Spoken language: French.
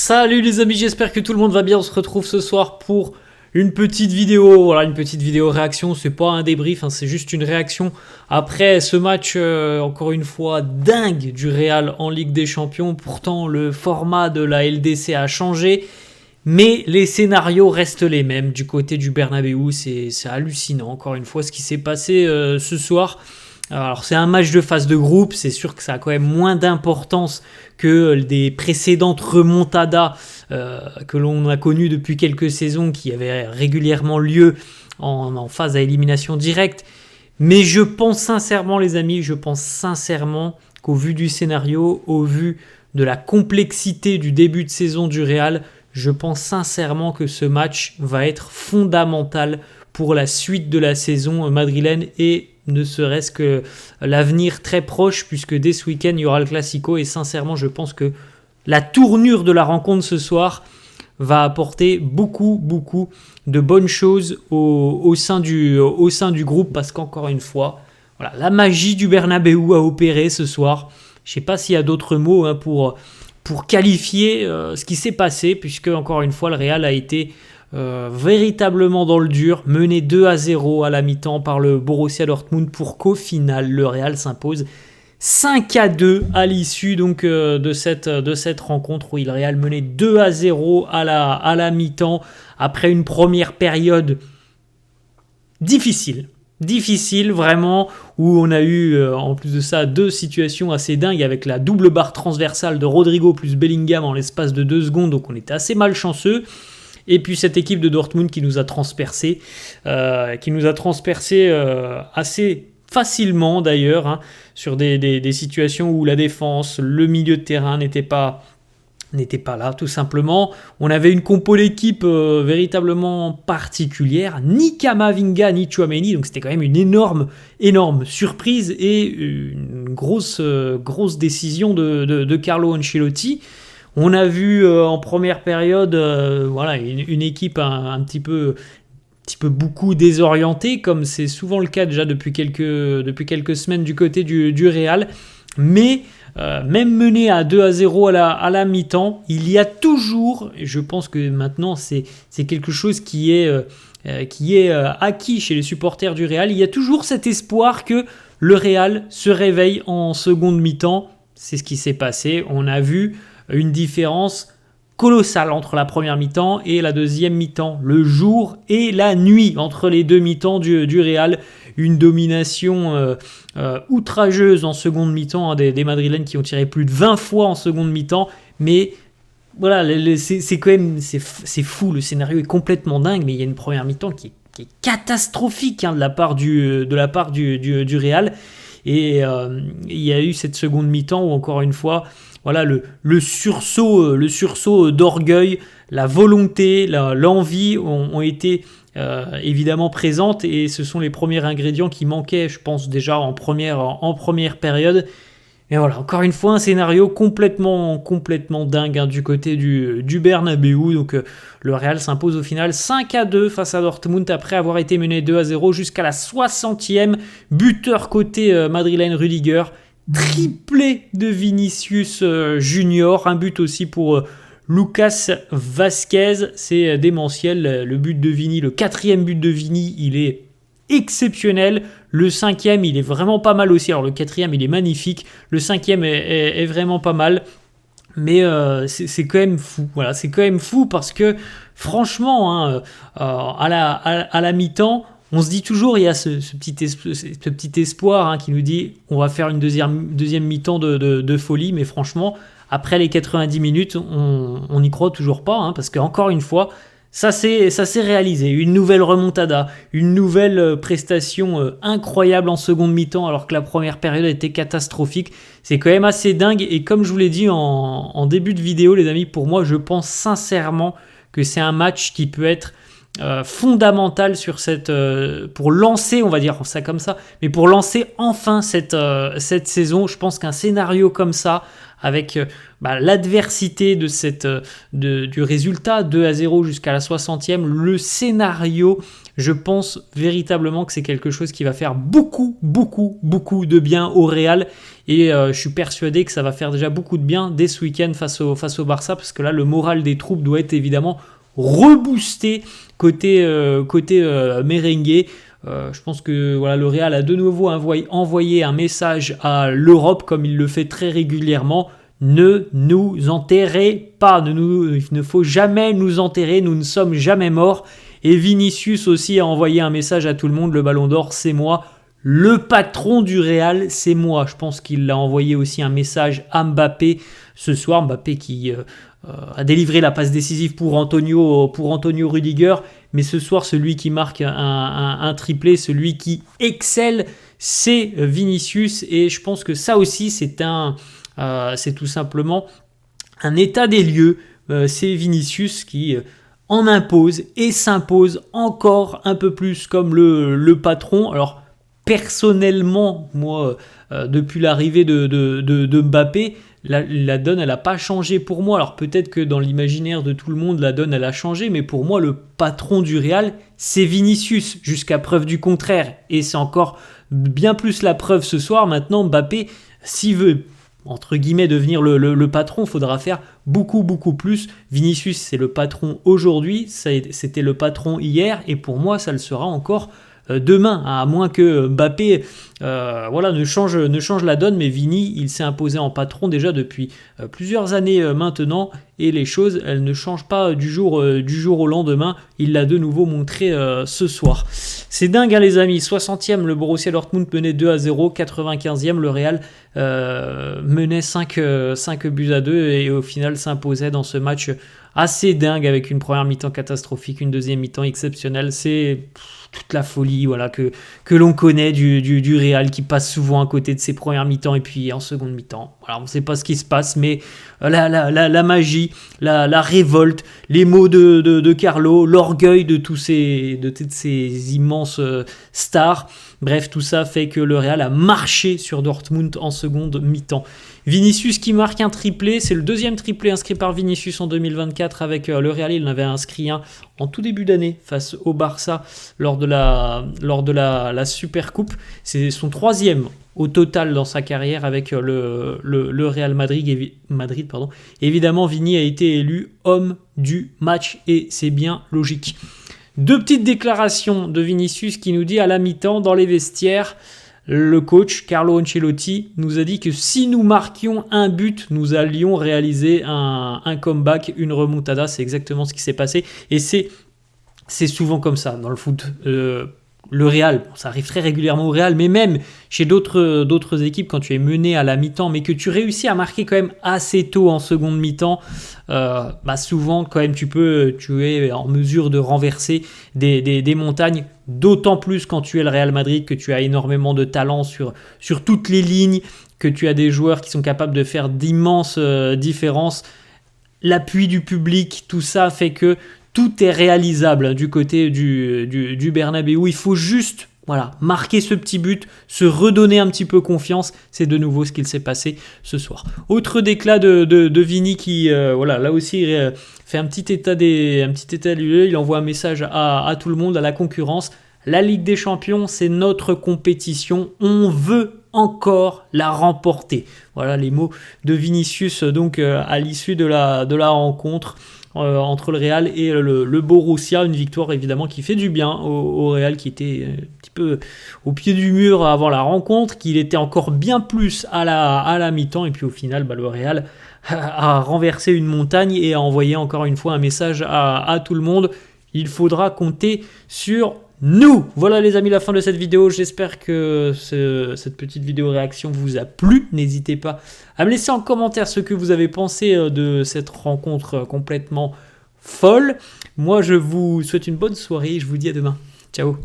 Salut les amis, j'espère que tout le monde va bien. On se retrouve ce soir pour une petite vidéo. Voilà, une petite vidéo réaction. C'est pas un débrief, c'est juste une réaction après ce match, encore une fois, dingue du Real en Ligue des Champions. Pourtant, le format de la LDC a changé, mais les scénarios restent les mêmes. Du côté du Bernabéu, c'est hallucinant, encore une fois, ce qui s'est passé ce soir. Alors c'est un match de phase de groupe, c'est sûr que ça a quand même moins d'importance que des précédentes remontadas que l'on a connues depuis quelques saisons qui avaient régulièrement lieu en phase à élimination directe. Mais je pense sincèrement les amis, qu'au vu du scénario, au vu de la complexité du début de saison du Real, je pense sincèrement que ce match va être fondamental pour la suite de la saison madrilène et ne serait-ce que l'avenir très proche, puisque dès ce week-end, il y aura le Classico. Et sincèrement, je pense que la tournure de la rencontre ce soir va apporter beaucoup de bonnes choses au sein du groupe, parce qu'encore une fois, voilà, la magie du Bernabéu a opéré ce soir. Je ne sais pas s'il y a d'autres mots pour qualifier ce qui s'est passé, puisque encore une fois, le Real a été véritablement dans le dur, mené 2-0 à la mi-temps par le Borussia Dortmund, pour qu'au final le Real s'impose 5-2 à l'issue donc de cette rencontre où le Real menait 2-0 à la mi-temps après une première période difficile vraiment, où on a eu en plus de ça deux situations assez dingues avec la double barre transversale de Rodrigo plus Bellingham en l'espace de 2 secondes, donc on était assez malchanceux. Et puis cette équipe de Dortmund qui nous a transpercé assez facilement d'ailleurs, sur des situations où la défense, le milieu de terrain n'était pas là tout simplement. On avait une compo d'équipe véritablement particulière, ni Camavinga ni Tchouaméni, donc c'était quand même une énorme surprise et une grosse décision de Carlo Ancelotti. On a vu en première période une équipe un petit peu beaucoup désorientée, comme c'est souvent le cas déjà depuis quelques semaines du côté du Real. Mais même mené à 2-0 à la mi-temps, il y a toujours, et je pense que maintenant c'est quelque chose qui est acquis chez les supporters du Real, il y a toujours cet espoir que le Real se réveille en seconde mi-temps. C'est ce qui s'est passé. On a vu une différence colossale entre la première mi-temps et la deuxième mi-temps, le jour et la nuit entre les deux mi-temps du Real. Une domination outrageuse en seconde mi-temps, des Madrilènes qui ont tiré plus de 20 fois en seconde mi-temps, mais voilà, c'est quand même c'est fou, le scénario est complètement dingue, mais il y a une première mi-temps qui est catastrophique de la part du Real, et il y a eu cette seconde mi-temps où encore une fois, voilà, le sursaut d'orgueil, la volonté, l'envie ont été évidemment présentes, et ce sont les premiers ingrédients qui manquaient, je pense, déjà en première période. Mais voilà, encore une fois, un scénario complètement dingue du côté du Bernabéu. Donc le Real s'impose au final 5-2 face à Dortmund après avoir été mené 2-0 jusqu'à la 60e. Buteur côté madrilène Rudiger. Triplé de Vinicius Junior, un but aussi pour Lucas Vázquez, c'est démentiel. Le but de Vini, le 4e but de Vini, il est exceptionnel. Le 5e, il est vraiment pas mal aussi. Alors le 4e, il est magnifique. Le 5e est vraiment pas mal. Mais c'est quand même fou. Voilà, c'est quand même fou parce que franchement, à la mi-temps, on se dit toujours, il y a ce petit espoir qui nous dit on va faire une deuxième mi-temps de folie, mais franchement, après les 90 minutes, on n'y croit toujours pas, parce qu'encore une fois, ça s'est réalisé. Une nouvelle remontada, une nouvelle prestation incroyable en seconde mi-temps, alors que la première période était catastrophique. C'est quand même assez dingue, et comme je vous l'ai dit en début de vidéo, les amis, pour moi, je pense sincèrement que c'est un match qui peut être fondamental sur pour lancer, on va dire ça comme ça, mais pour lancer enfin cette saison. Je pense qu'un scénario comme ça, avec l'adversité du résultat 2-0 jusqu'à la 60e, le scénario, je pense véritablement que c'est quelque chose qui va faire beaucoup de bien au Real. Et je suis persuadé que ça va faire déjà beaucoup de bien dès ce week-end face au Barça, parce que là, le moral des troupes doit être évidemment reboosté côté merengue. Je pense que le Real a de nouveau envoyé un message à l'Europe, comme il le fait très régulièrement. Ne nous enterrez pas, il ne faut jamais nous enterrer, nous ne sommes jamais morts. Et Vinicius aussi a envoyé un message à tout le monde, le Ballon d'Or, c'est moi. Le patron du Real, c'est moi. Je pense qu'il a envoyé aussi un message à Mbappé ce soir. Mbappé qui a délivré la passe décisive pour Antonio Rudiger. Mais ce soir, celui qui marque un triplé, celui qui excelle, c'est Vinicius. Et je pense que ça aussi, c'est tout simplement un état des lieux. C'est Vinicius qui en impose et s'impose encore un peu plus comme le patron. Alors, personnellement, moi, depuis l'arrivée de Mbappé, la donne, elle n'a pas changé pour moi. Alors peut-être que dans l'imaginaire de tout le monde, la donne, elle a changé, mais pour moi, le patron du Real, c'est Vinicius, jusqu'à preuve du contraire. Et c'est encore bien plus la preuve ce soir. Maintenant, Mbappé, s'il veut, entre guillemets, devenir le patron, il faudra faire beaucoup plus. Vinicius, c'est le patron aujourd'hui, c'était le patron hier, et pour moi, ça le sera encore demain, à moins que Mbappé ne change la donne. Mais Vini, il s'est imposé en patron déjà depuis plusieurs années maintenant, et les choses, elles ne changent pas du jour au lendemain. Il l'a de nouveau montré ce soir. C'est dingue, les amis. 60e, le Borussia Dortmund menait 2-0. 95e, le Real menait 5 buts à 2, et au final s'imposait dans ce match assez dingue, avec une première mi-temps catastrophique, une deuxième mi-temps exceptionnelle. C'est toute la folie que l'on connaît du Real, qui passe souvent à côté de ses premières mi-temps, et puis en seconde mi-temps, on ne sait pas ce qui se passe, mais la magie, la révolte, les mots de Carlo, l'orgueil de toutes ces immenses stars, bref, tout ça fait que le Real a marché sur Dortmund en seconde mi-temps. Vinicius qui marque un triplé, c'est le deuxième triplé inscrit par Vinicius en 2024 avec le Real. Il en avait inscrit un en tout début d'année face au Barça lors de la Super Coupe. C'est son troisième au total dans sa carrière avec le Real Madrid. Évidemment, Vini a été élu homme du match, et c'est bien logique. Deux petites déclarations de Vinicius qui nous dit à la mi-temps dans les vestiaires. Le coach Carlo Ancelotti nous a dit que si nous marquions un but, nous allions réaliser un comeback, une remontada. C'est exactement ce qui s'est passé, et c'est souvent comme ça dans le foot. Le Real, ça arrive très régulièrement au Real, mais même chez d'autres équipes, quand tu es mené à la mi-temps, mais que tu réussis à marquer quand même assez tôt en seconde mi-temps, souvent quand même tu es en mesure de renverser des montagnes, d'autant plus quand tu es le Real Madrid, que tu as énormément de talent sur toutes les lignes, que tu as des joueurs qui sont capables de faire d'immenses différences. L'appui du public, tout ça fait que tout est réalisable du côté du Bernabéu. Il faut juste marquer ce petit but, se redonner un petit peu confiance. C'est de nouveau ce qu'il s'est passé ce soir. Autre déclat de Vini qui, là aussi, fait un petit état des lieux. Il envoie un message à tout le monde, à la concurrence. La Ligue des Champions, c'est notre compétition. On veut encore la remporter. Voilà les mots de Vinicius donc à l'issue de la rencontre entre le Real et le Borussia. Une victoire évidemment qui fait du bien au Real, qui était un petit peu au pied du mur avant la rencontre, qu'il était encore bien plus à la mi-temps, et puis au final le Real a renversé une montagne et a envoyé encore une fois un message à tout le monde. Il faudra compter sur nous. Voilà les amis, la fin de cette vidéo. J'espère que cette petite vidéo réaction vous a plu. N'hésitez pas à me laisser en commentaire ce que vous avez pensé de cette rencontre complètement folle. Moi je vous souhaite une bonne soirée et je vous dis à demain. Ciao.